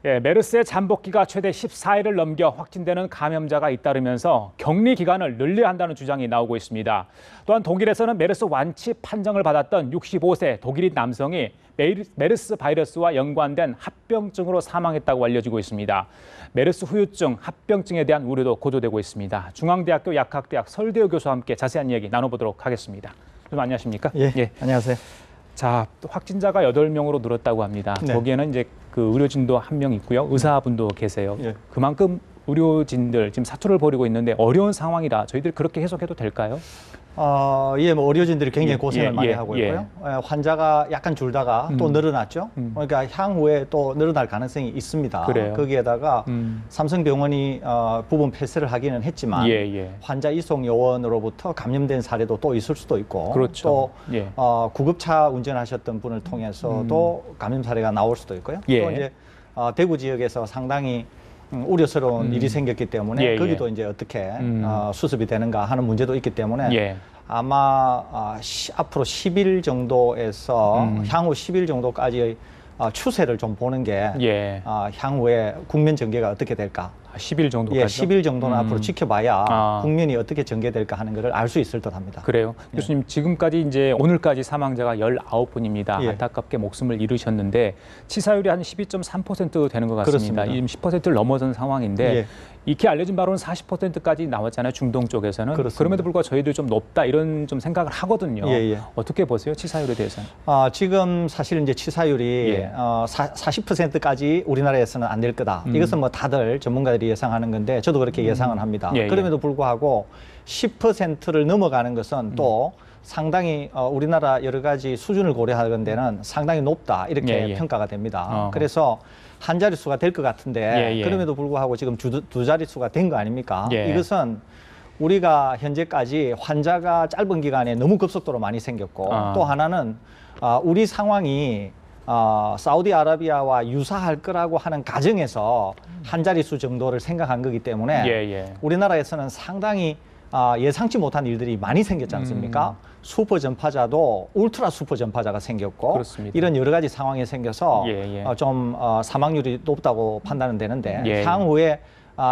예, 메르스의 잠복기가 최대 14일을 넘겨 확진되는 감염자가 잇따르면서 격리 기간을 늘려야 한다는 주장이 나오고 있습니다. 또한 독일에서는 메르스 완치 판정을 받았던 65세 독일인 남성이 메르스 바이러스와 연관된 합병증으로 사망했다고 알려지고 있습니다. 메르스 후유증, 합병증에 대한 우려도 고조되고 있습니다. 중앙대학교 약학대학 설대호 교수와 함께 자세한 이야기 나눠보도록 하겠습니다. 좀 안녕하십니까? 예, 안녕하세요. 자, 확진자가 8명으로 늘었다고 합니다. 네. 거기에는 이제 그 의료진도 한 명 있고요. 의사분도 계세요. 예. 그만큼 의료진들 지금 사투를 벌이고 있는데 어려운 상황이라 저희들이 그렇게 해석해도 될까요? 예, 뭐 의료진들이 굉장히 고생을 많이 하고 예. 있고요. 환자가 약간 줄다가 또 늘어났죠. 그러니까 향후에 또 늘어날 가능성이 있습니다. 그래요. 거기에다가 삼성병원이 부분 폐쇄를 하기는 했지만 환자 이송 요원으로부터 감염된 사례도 또 있을 수도 있고, 그렇죠. 또 구급차 운전하셨던 분을 통해서도 감염 사례가 나올 수도 있고요. 또 이제 대구 지역에서 상당히 우려스러운 일이 생겼기 때문에 거기도 이제 어떻게 수습이 되는가 하는 문제도 있기 때문에 아마 앞으로 10일 정도에서 향후 10일 정도까지의 추세를 좀 보는 게 향후에 국면 전개가 어떻게 될까. 10일 정도까지? 예, 10일 정도는 앞으로 지켜봐야 국면이 어떻게 전개될까 하는 것을 알 수 있을 듯합니다. 그래요. 교수님, 지금까지 이제 오늘까지 사망자가 19분입니다. 안타깝게 목숨을 잃으셨는데 치사율이 한 12.3% 되는 것 같습니다. 그렇습니다. 지금 10%를 넘어선 상황인데 익히 알려진 바로는 40%까지 나왔잖아요. 중동 쪽에서는. 그렇습니다. 그럼에도 불구하고 저희들 좀 높다 이런 좀 생각을 하거든요. 어떻게 보세요? 치사율에 대해서는? 지금 사실 이제 치사율이 40%까지 우리나라에서는 안 될 거다. 이것은 뭐 다들 전문가들이 예상하는 건데 저도 그렇게 예상은 합니다. 그럼에도 불구하고 10%를 넘어가는 것은 또 상당히 우리나라 여러 가지 수준을 고려하는 데는 상당히 높다 이렇게 평가가 됩니다. 그래서 한 자릿수가 될 것 같은데 그럼에도 불구하고 지금 두 자릿수가 된 거 아닙니까? 이것은 우리가 현재까지 환자가 짧은 기간에 너무 급속도로 많이 생겼고 또 하나는 우리 상황이 사우디아라비아와 유사할 거라고 하는 가정에서 한 자릿수 정도를 생각한 거기 때문에 우리나라에서는 상당히 예상치 못한 일들이 많이 생겼지 않습니까? 슈퍼 전파자도 울트라 슈퍼 전파자가 생겼고 그렇습니다. 이런 여러 가지 상황이 생겨서 좀 사망률이 높다고 판단은 되는데 향후에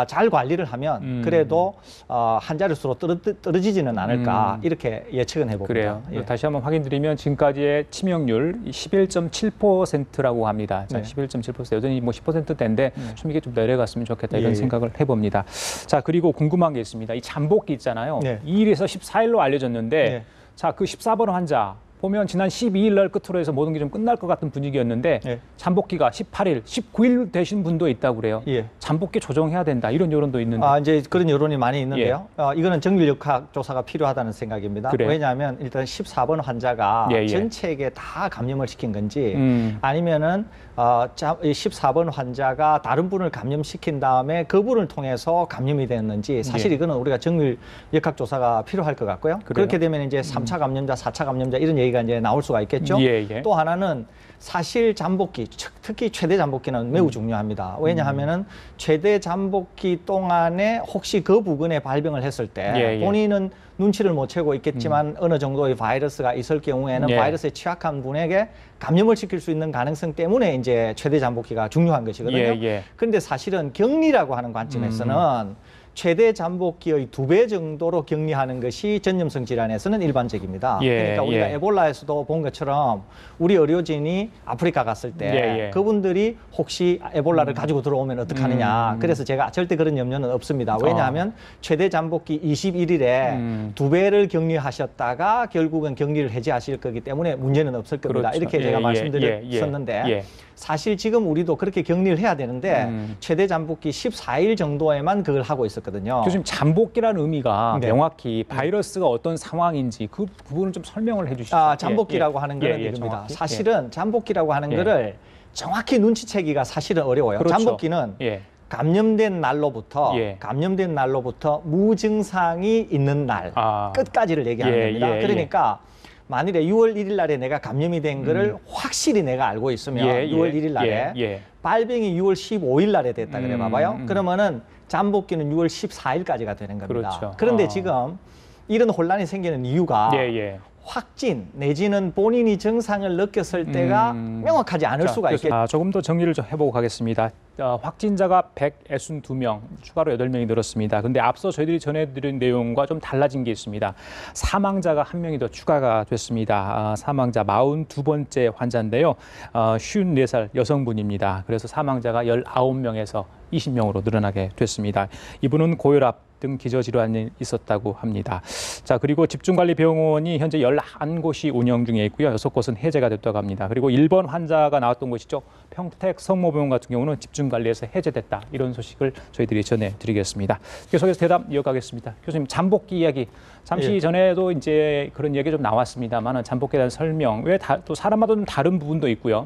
잘 관리를 하면 그래도 한 자릿수로 떨어지지는 않을까 이렇게 예측은 해봅니다. 그래요. 다시 한번 확인드리면 지금까지의 치명률 11.7%라고 합니다. 자, 11.7% 여전히 뭐 10%대인데 좀 이게 좀 내려갔으면 좋겠다 이런 생각을 해봅니다. 자, 그리고 궁금한 게 있습니다. 이 잠복기 있잖아요. 2일에서 14일로 알려졌는데 자, 그 14번 환자 보면 지난 12일 날 끝으로 해서 모든 게 좀 끝날 것 같은 분위기였는데 잠복기가 18일, 19일 되신 분도 있다고 그래요. 잠복기 조정해야 된다 이런 여론도 있는데. 이제 그런 여론이 많이 있는데요. 이거는 정밀역학 조사가 필요하다는 생각입니다. 왜냐하면 일단 14번 환자가 전체에게 다 감염을 시킨 건지 아니면은 14번 환자가 다른 분을 감염시킨 다음에 그분을 통해서 감염이 됐는지 사실 이거는 우리가 정밀역학 조사가 필요할 것 같고요. 그렇게 되면 이제 3차 감염자, 4차 감염자 이런 얘기가 이제 나올 수가 있겠죠. 또 하나는 사실 잠복기, 특히 최대 잠복기는 매우 중요합니다. 왜냐하면은 최대 잠복기 동안에 혹시 그 부근에 발병을 했을 때 본인은 눈치를 못 채고 있겠지만 어느 정도의 바이러스가 있을 경우에는 바이러스에 취약한 분에게 감염을 시킬 수 있는 가능성 때문에 이제 최대 잠복기가 중요한 것이거든요. 그런데 사실은 격리라고 하는 관점에서는 최대 잠복기의 2배 정도로 격리하는 것이 전염성 질환에서는 일반적입니다. 그러니까 우리가 에볼라에서도 본 것처럼 우리 의료진이 아프리카 갔을 때 그분들이 혹시 에볼라를 가지고 들어오면 어떡하느냐. 그래서 제가 절대 그런 염려는 없습니다. 왜냐하면 최대 잠복기 21일에 2배를 격리하셨다가 결국은 격리를 해제하실 거기 때문에 문제는 없을 겁니다. 이렇게 제가 말씀드렸었는데 사실 지금 우리도 그렇게 격리를 해야 되는데 최대 잠복기 14일 정도에만 그걸 하고 있었거든요. 교수님, 잠복기라는 의미가 명확히 바이러스가 어떤 상황인지 그 부분을 좀 설명을 해 주시죠. 잠복기라고 하는 거는 이겁니다. 사실은 잠복기라고 하는 거를 정확히 눈치채기가 사실은 어려워요. 잠복기는 감염된 날로부터 무증상이 있는 날 끝까지를 얘기하는 겁니다. 그러니까 만일에 6월 1일 날에 내가 감염이 된 거를 확실히 내가 알고 있으면 6월 1일 날에 발병이 6월 15일 날에 됐다 그래 봐봐요. 그러면은 잠복기는 6월 14일까지가 되는 겁니다. 그런데 지금 이런 혼란이 생기는 이유가 확진 내지는 본인이 증상을 느꼈을 때가 명확하지 않을 수가 있겠죠. 조금 더 정리를 좀 해보고 가겠습니다. 확진자가 162명, 추가로 8명이 늘었습니다. 근데 앞서 저희들이 전해드린 내용과 좀 달라진 게 있습니다. 사망자가 1명이 더 추가가 됐습니다. 사망자 42번째 환자인데요. 54살 여성분입니다. 그래서 사망자가 19명에서 20명으로 늘어나게 됐습니다. 이분은 고혈압 등 기저질환이 있었다고 합니다. 자, 그리고 집중관리병원이 현재 11곳이 운영 중에 있고요. 6곳은 해제가 됐다고 합니다. 그리고 1번 환자가 나왔던 곳이죠. 평택 성모병원 같은 경우는 집중관리에서 해제됐다. 이런 소식을 저희들이 전해드리겠습니다. 계속해서 대답 이어가겠습니다. 교수님, 잠복기 이야기. 잠시 전에도 이제 그런 얘기 좀 나왔습니다만 잠복기에 대한 설명, 왜 또 사람마다 좀 다른 부분도 있고요.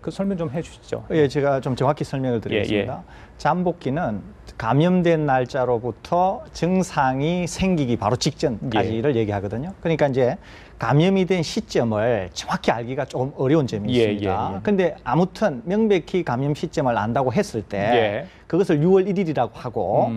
그 설명 좀 해주시죠. 제가 좀 정확히 설명을 드리겠습니다. 잠복기는 감염된 날짜로부터 증상이 생기기 바로 직전까지를 얘기하거든요. 그러니까 이제 감염이 된 시점을 정확히 알기가 조금 어려운 점이 있습니다. 근데 아무튼 명백히 감염 시점을 안다고 했을 때 그것을 6월 1일이라고 하고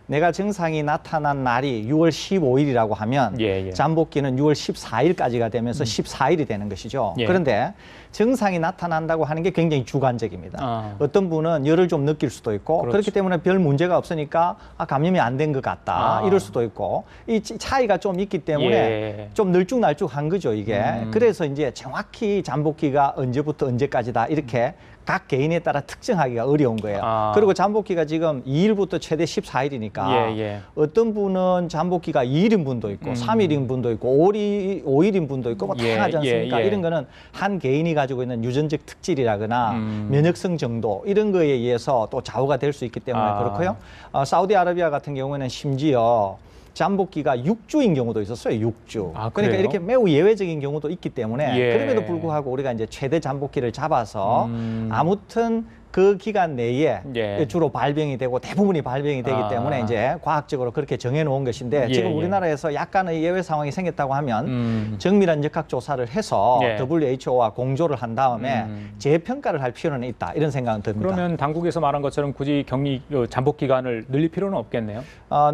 내가 증상이 나타난 날이 6월 15일이라고 하면 잠복기는 6월 14일까지가 되면서 14일이 되는 것이죠. 그런데 증상이 나타난다고 하는 게 굉장히 주관적입니다. 어떤 분은 열을 좀 느낄 수도 있고 그렇기 때문에 별 문제가 없으니까 감염이 안 된 것 같다 이럴 수도 있고 이 차이가 좀 있기 때문에 좀 늘쭉날쭉한 거죠 이게. 그래서 이제 정확히 잠복기가 언제부터 언제까지다 이렇게 각 개인에 따라 특정하기가 어려운 거예요. 그리고 잠복기가 지금 2일부터 최대 14일이니까 어떤 분은 잠복기가 2일인 분도 있고 3일인 분도 있고 5일인 분도 있고 뭐 다양하지 않습니까? 이런 거는 한 개인이 가지고 있는 유전적 특질이라거나 면역성 정도 이런 거에 의해서 또 좌우가 될 수 있기 때문에 그렇고요. 사우디아라비아 같은 경우에는 심지어 잠복기가 6주인 경우도 있었어요. 6주. 그러니까 이렇게 매우 예외적인 경우도 있기 때문에 그럼에도 불구하고 우리가 이제 최대 잠복기를 잡아서 아무튼 그 기간 내에 주로 발병이 되고 대부분이 발병이 되기 때문에 이제 과학적으로 그렇게 정해놓은 것인데 지금 우리나라에서 약간의 예외 상황이 생겼다고 하면 정밀한 역학 조사를 해서 WHO와 공조를 한 다음에 재평가를 할 필요는 있다 이런 생각은 듭니다. 그러면 당국에서 말한 것처럼 굳이 격리 잠복 기간을 늘릴 필요는 없겠네요.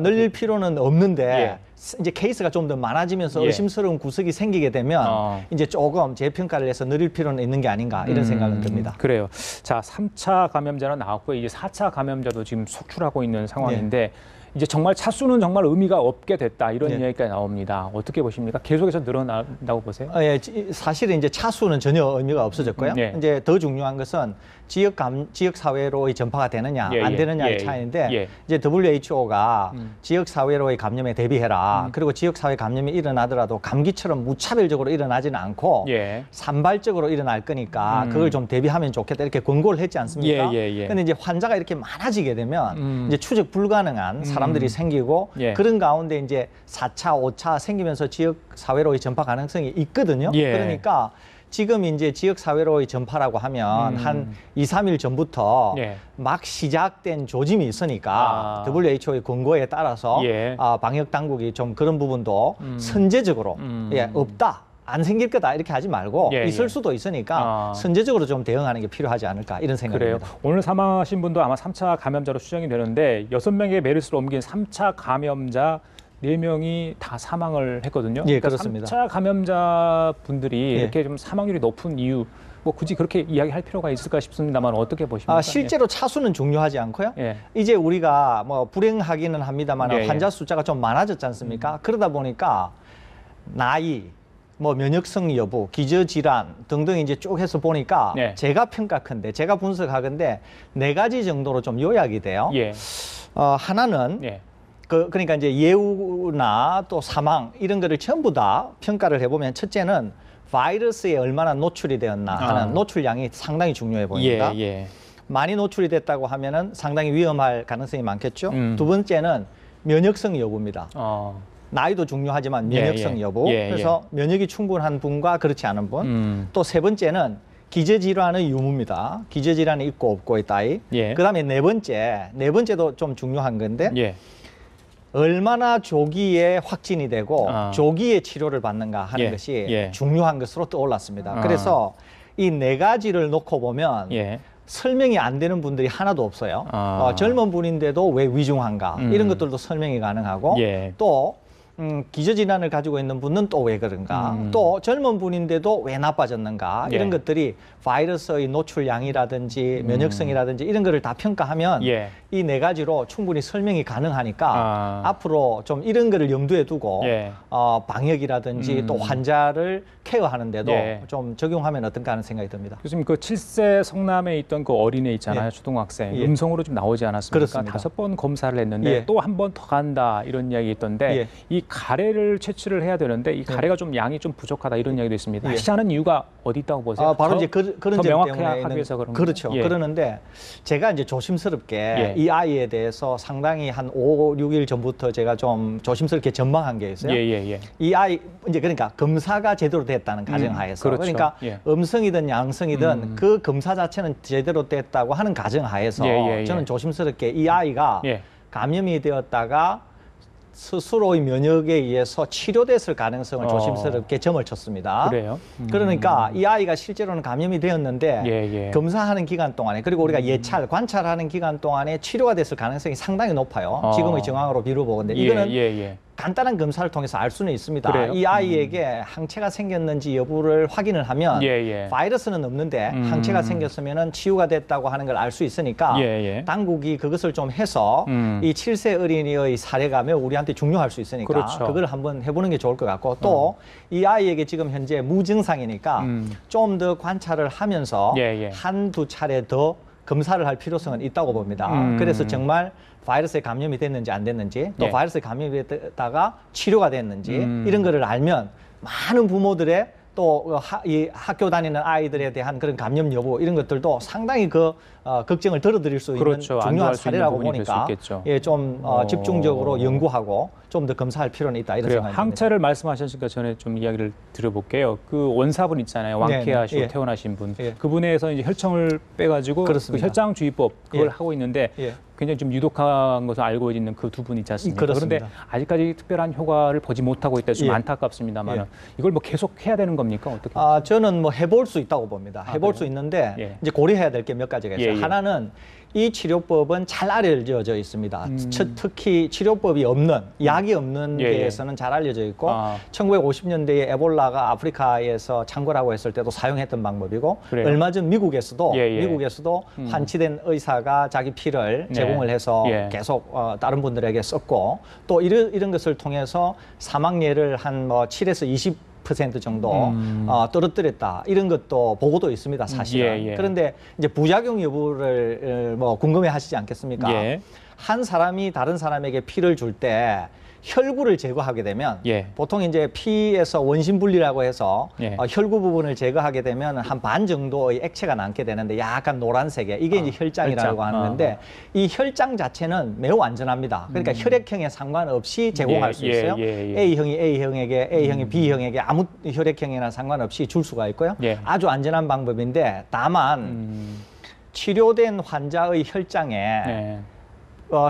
늘릴 필요는 없는데 이제 케이스가 좀 더 많아지면서 의심스러운 구석이 생기게 되면 이제 조금 재평가를 해서 늘릴 필요는 있는 게 아닌가 이런 생각은 듭니다. 그래요. 자, 3차 감염자는 나왔고요. 이제 4차 감염자도 지금 속출하고 있는 상황인데 이제 정말 차수는 정말 의미가 없게 됐다 이런 이야기가 나옵니다. 어떻게 보십니까? 계속해서 늘어난다고 보세요? 사실은 이제 차수는 전혀 의미가 없어졌고요. 이제 더 중요한 것은 지역 사회로의 전파가 되느냐 안 되느냐의 차이인데 이제 WHO가 지역 사회로의 감염에 대비해라. 그리고 지역 사회 감염이 일어나더라도 감기처럼 무차별적으로 일어나지는 않고 산발적으로 일어날 거니까 그걸 좀 대비하면 좋겠다 이렇게 권고를 했지 않습니까? 근데 이제 환자가 이렇게 많아지게 되면 이제 추적 불가능한 사람들이 생기고 그런 가운데 이제 4차, 5차 생기면서 지역 사회로의 전파 가능성이 있거든요. 그러니까 지금 이제 지역 사회로의 전파라고 하면 한 2, 3일 전부터 막 시작된 조짐이 있으니까 WHO의 권고에 따라서 방역 당국이 좀 그런 부분도 선제적으로 없다. 안 생길 거다 이렇게 하지 말고 있을 수도 있으니까 선제적으로 좀 대응하는 게 필요하지 않을까 이런 생각입니다. 그래요. 오늘 사망하신 분도 아마 3차 감염자로 추정이 되는데 6명의 메르스로 옮긴 3차 감염자 4명이 다 사망을 했거든요. 그렇습니다. 3차 감염자 분들이 이렇게 좀 사망률이 높은 이유 뭐 굳이 그렇게 이야기할 필요가 있을까 싶습니다만 어떻게 보십니까? 실제로 차수는 중요하지 않고요. 이제 우리가 뭐 불행하기는 합니다만 환자 숫자가 좀 많아졌지 않습니까? 그러다 보니까 나이 뭐 면역성 여부, 기저질환 등등 이제 쭉 해서 보니까 제가 평가컨대, 제가 분석하건대 4가지 정도로 좀 요약이 돼요. 하나는 그러니까 이제 예후나 또 사망 이런 거를 전부 다 평가를 해보면 첫째는 바이러스에 얼마나 노출이 되었나 하는 노출량이 상당히 중요해 보입니다. 많이 노출이 됐다고 하면은 상당히 위험할 가능성이 많겠죠. 두 번째는 면역성 여부입니다. 나이도 중요하지만 면역성 여부. 그래서 면역이 충분한 분과 그렇지 않은 분. 또 세 번째는 기저질환의 유무입니다. 기저질환이 있고 없고의 따위. 그다음에 네 번째도 좀 중요한 건데 얼마나 조기에 확진이 되고 조기에 치료를 받는가 하는 것이 중요한 것으로 떠올랐습니다. 그래서 이 4가지를 놓고 보면 설명이 안 되는 분들이 하나도 없어요. 젊은 분인데도 왜 위중한가 이런 것들도 설명이 가능하고 또 기저질환을 가지고 있는 분은 또 왜 그런가? 또 젊은 분인데도 왜 나빠졌는가? 이런 것들이 바이러스의 노출량이라든지 면역성이라든지 이런 거를 다 평가하면 이 네 가지로 충분히 설명이 가능하니까 앞으로 좀 이런 거를 염두에 두고 방역이라든지 또 환자를 케어하는데도 좀 적용하면 어떤가 하는 생각이 듭니다. 교수님, 그 7세 성남에 있던 그 어린애 있잖아요. 초등학생. 음성으로 좀 나오지 않았습니까? 그렇습니다. 5번 검사를 했는데 또 한 번 더 간다 이런 이야기 있던데 이 가래를 채취를 해야 되는데 이 가래가 좀 양이 좀 부족하다 이런 이야기도 있습니다. 다시 하는 이유가 어디 있다고 보세요? 바로 이제 그런 점 때문에 하기 위해서 그런 그렇죠. 그러는데 제가 이제 조심스럽게 이 아이에 대해서 상당히 한 5, 6일 전부터 제가 좀 조심스럽게 전망한 게 있어요. 이 아이 이제 그러니까 검사가 제대로 됐다는 가정하에서 그렇죠. 그러니까 음성이든 양성이든 그 검사 자체는 제대로 됐다고 하는 가정하에서 저는 조심스럽게 이 아이가 감염이 되었다가 스스로의 면역에 의해서 치료됐을 가능성을 조심스럽게 점을 쳤습니다. 그래요? 그러니까 이 아이가 실제로는 감염이 되었는데 검사하는 기간 동안에 그리고 우리가 예찰, 관찰하는 기간 동안에 치료가 됐을 가능성이 상당히 높아요. 지금의 정황으로 미뤄보건데 이거는 간단한 검사를 통해서 알 수는 있습니다. 그래요? 이 아이에게 항체가 생겼는지 여부를 확인을 하면 바이러스는 없는데 항체가 생겼으면 치유가 됐다고 하는 걸 알 수 있으니까 당국이 그것을 좀 해서 이 7세 어린이의 사례가 매우 우리한테 중요할 수 있으니까 그걸 한번 해보는 게 좋을 것 같고 또 이 아이에게 지금 현재 무증상이니까 좀 더 관찰을 하면서 한두 차례 더 검사를 할 필요성은 있다고 봅니다. 그래서 정말 바이러스에 감염이 됐는지 안 됐는지 또 바이러스에 감염이 됐다가 치료가 됐는지 이런 거를 알면 많은 부모들의 또 이 학교 다니는 아이들에 대한 그런 감염 여부 이런 것들도 상당히 걱정을 덜어드릴 수 있는 중요한 사례라고 보니까 좀 집중적으로 연구하고 좀 더 검사할 필요는 있다 이런 생각입니다. 항체를 말씀하셨으니까 전에 좀 이야기를 드려볼게요. 그 원사분 있잖아요. 왕쾌하시고 태어나신 분. 그분에서 이제 혈청을 빼가지고 그 혈장주의법 그걸 하고 있는데 굉장히 좀 유독한 것을 알고 있는 그 두 분 있지 않습니까? 그런데 아직까지 특별한 효과를 보지 못하고 있다. 좀 안타깝습니다만 이걸 뭐 계속 해야 되는 겁니까? 어떻게? 저는 뭐 해볼 수 있다고 봅니다. 해볼 수 있는데 이제 고려해야 될 게 몇 가지가 있어요. 하나는 이 치료법은 잘 알려져 있습니다. 특히 치료법이 없는, 약이 없는 데에서는 잘 알려져 있고 1950년대에 에볼라가 아프리카에서 창궐하고 했을 때도 사용했던 방법이고 얼마 전 미국에서도 환치된 의사가 자기 피를 제공을 해서 계속 다른 분들에게 썼고 또 이런 것을 통해서 사망률을 한 뭐 7에서 20% 정도 떨어뜨렸다 이런 것도 보고도 있습니다 사실은. 그런데 이제 부작용 여부를 뭐 궁금해하시지 않겠습니까? 한 사람이 다른 사람에게 피를 줄 때 혈구를 제거하게 되면 보통 이제 피에서 원심 분리라고 해서 혈구 부분을 제거하게 되면 한 반 정도의 액체가 남게 되는데 약간 노란색의 이게 이제 혈장이라고 하는 건데 이 혈장 자체는 매우 안전합니다. 그러니까 혈액형에 상관없이 제공할 수 있어요. A형이 A형에게, A형이 B형에게 아무 혈액형이나 상관없이 줄 수가 있고요. 아주 안전한 방법인데 다만 치료된 환자의 혈장에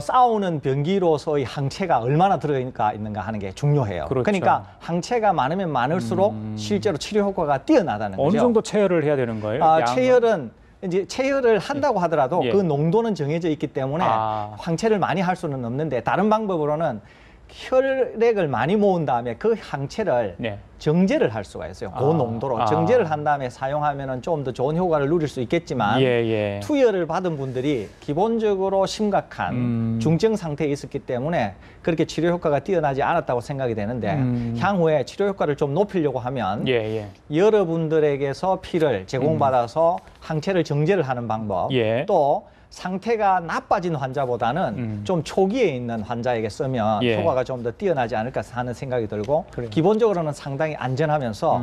싸우는 병기로서의 항체가 얼마나 들어가 있는가 하는 게 중요해요. 그러니까 항체가 많으면 많을수록 실제로 치료 효과가 뛰어나다는 거죠. 어느 정도 체열을 해야 되는 거예요? 체열은 이제 체열을 한다고 하더라도 그 농도는 정해져 있기 때문에 항체를 많이 할 수는 없는데 다른 방법으로는 혈액을 많이 모은 다음에 그 항체를 정제를 할 수가 있어요. 그 농도로 정제를 한 다음에 사용하면 좀 더 좋은 효과를 누릴 수 있겠지만 투여를 받은 분들이 기본적으로 심각한 중증 상태에 있었기 때문에 그렇게 치료 효과가 뛰어나지 않았다고 생각이 되는데 향후에 치료 효과를 좀 높이려고 하면 여러분들에게서 피를 제공받아서 항체를 정제를 하는 방법 또 상태가 나빠진 환자보다는 좀 초기에 있는 환자에게 쓰면 효과가 좀 더 뛰어나지 않을까 하는 생각이 들고 기본적으로는 상당히 안전하면서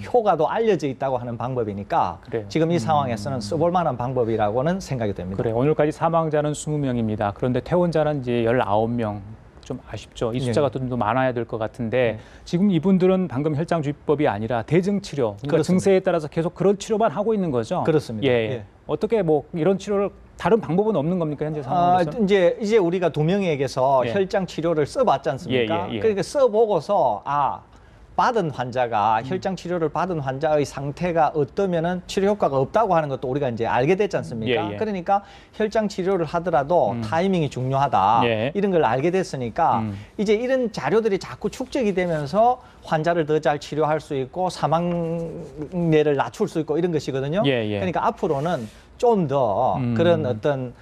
효과도 알려져 있다고 하는 방법이니까 지금 이 상황에서는 써볼 만한 방법이라고는 생각이 됩니다. 오늘까지 사망자는 20명입니다. 그런데 퇴원자는 이제 19명. 좀 아쉽죠. 이 숫자가 좀 더 많아야 될 것 같은데 지금 이분들은 방금 혈장주의법이 아니라 대증치료, 그러니까 증세에 따라서 계속 그런 치료만 하고 있는 거죠. 그렇습니다. 어떻게 뭐 이런 치료를 다른 방법은 없는 겁니까 현재 상황에서? 이제 우리가 2명에게서 혈장 치료를 써봤지 않습니까? 그러니까 써보고서 받은 환자가 혈장 치료를 받은 환자의 상태가 어떠면은 치료 효과가 없다고 하는 것도 우리가 이제 알게 됐지 않습니까? 예, 예. 그러니까 혈장 치료를 하더라도 타이밍이 중요하다. 예. 이런 걸 알게 됐으니까 이제 이런 자료들이 자꾸 축적이 되면서 환자를 더 잘 치료할 수 있고 사망률을 낮출 수 있고 이런 것이거든요. 예, 예. 그러니까 앞으로는 좀 더 그런 어떤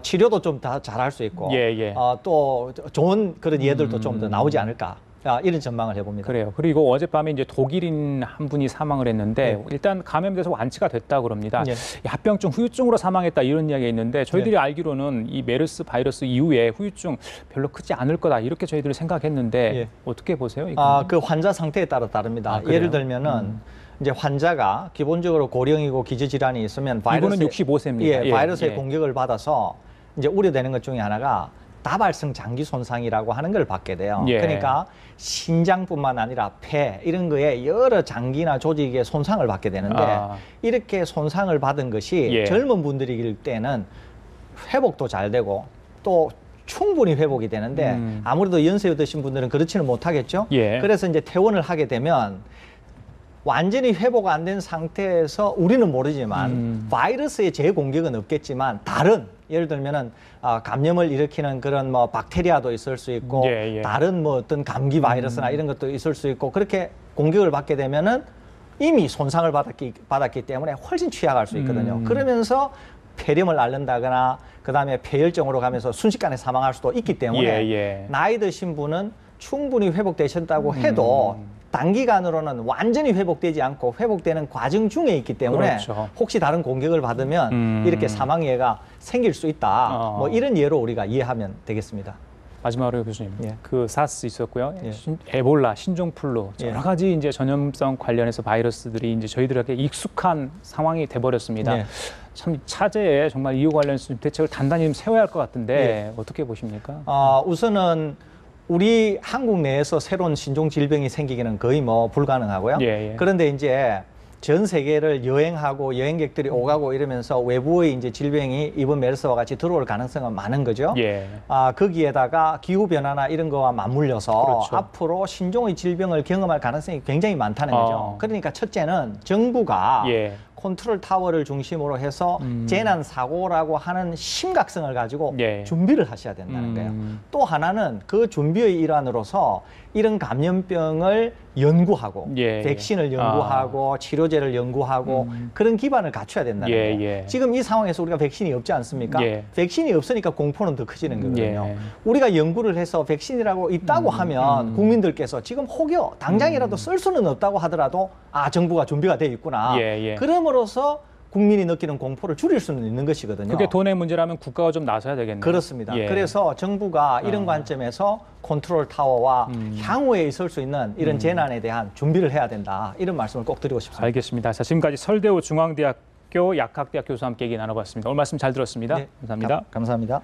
치료도 좀 더 잘할 수 있고 예, 예. 또 좋은 그런 예들도 좀 더 나오지 않을까. 이런 전망을 해봅니다. 그래요. 그리고 어젯밤에 이제 독일인 한 분이 사망을 했는데 네. 일단 감염돼서 완치가 됐다 그럽니다. 네. 이 합병증, 후유증으로 사망했다 이런 이야기가 있는데 저희들이 네. 알기로는 이 메르스 바이러스 이후에 후유증 별로 크지 않을 거다 이렇게 저희들이 생각했는데 네. 어떻게 보세요? 이거? 그 환자 상태에 따라 다릅니다. 예를 들면은 이제 환자가 기본적으로 고령이고 기저질환이 있으면 이분은 65세입니다. 예, 바이러스의 공격을 받아서 이제 우려되는 것 중에 하나가 다발성 장기 손상이라고 하는 걸 받게 돼요. 예. 그러니까 신장뿐만 아니라 폐 이런 거에 여러 장기나 조직에 손상을 받게 되는데 이렇게 손상을 받은 것이 예. 젊은 분들일 때는 회복도 잘 되고 또 충분히 회복이 되는데 아무래도 연세 드신 분들은 그렇지는 못하겠죠. 예. 그래서 이제 퇴원을 하게 되면 완전히 회복 안 된 상태에서 우리는 모르지만 바이러스의 재공격은 없겠지만 다른 예를 들면은 감염을 일으키는 그런 뭐 박테리아도 있을 수 있고 예, 예. 다른 뭐 어떤 감기 바이러스나 이런 것도 있을 수 있고 그렇게 공격을 받게 되면은 이미 손상을 받았기 때문에 훨씬 취약할 수 있거든요. 그러면서 폐렴을 앓는다거나 그다음에 폐혈증으로 가면서 순식간에 사망할 수도 있기 때문에 예, 예. 나이 드신 분은 충분히 회복되셨다고 해도 단기간으로는 완전히 회복되지 않고 회복되는 과정 중에 있기 때문에 그렇죠. 혹시 다른 공격을 받으면 이렇게 사망 예가 생길 수 있다. 뭐 이런 예로 우리가 이해하면 되겠습니다. 마지막으로 교수님, 예. 그 사스 있었고요, 예. 에볼라, 신종플루 예. 여러 가지 이제 전염성 관련해서 바이러스들이 이제 저희들에게 익숙한 상황이 돼버렸습니다. 예. 참 차제에 정말 이와 관련해서 대책을 단단히 좀 세워야 할 것 같은데 어떻게 보십니까? 우선은 우리 한국 내에서 새로운 신종 질병이 생기기는 거의 뭐 불가능하고요. 예, 예. 그런데 이제 전 세계를 여행하고 여행객들이 오가고 이러면서 외부의 이제 질병이 이번 메르스와 같이 들어올 가능성은 많은 거죠. 예. 거기에다가 기후 변화나 이런 거와 맞물려서 그렇죠. 앞으로 신종의 질병을 경험할 가능성이 굉장히 많다는 거죠. 그러니까 첫째는 정부가 예. 컨트롤 타워를 중심으로 해서 재난 사고라고 하는 심각성을 가지고 예. 준비를 하셔야 된다는 거예요. 또 하나는 그 준비의 일환으로서 이런 감염병을 연구하고 예. 백신을 연구하고 치료제를 연구하고 그런 기반을 갖춰야 된다는 예. 거예요. 예. 지금 이 상황에서 우리가 백신이 없지 않습니까? 예. 백신이 없으니까 공포는 더 커지는 거거든요. 예. 우리가 연구를 해서 백신이라고 있다고 하면 국민들께서 지금 혹여 당장이라도 쓸 수는 없다고 하더라도 정부가 준비가 돼 있구나. 예. 그럼으로써 국민이 느끼는 공포를 줄일 수는 있는 것이거든요. 그게 돈의 문제라면 국가가 좀 나서야 되겠네요. 그렇습니다. 예. 그래서 정부가 이런 관점에서 컨트롤 타워와 향후에 있을 수 있는 이런 재난에 대한 준비를 해야 된다. 이런 말씀을 꼭 드리고 싶습니다. 알겠습니다. 자, 지금까지 설대우 중앙대학교 약학대학 교수와 함께 얘기 나눠봤습니다. 오늘 말씀 잘 들었습니다. 네, 감사합니다. 감사합니다.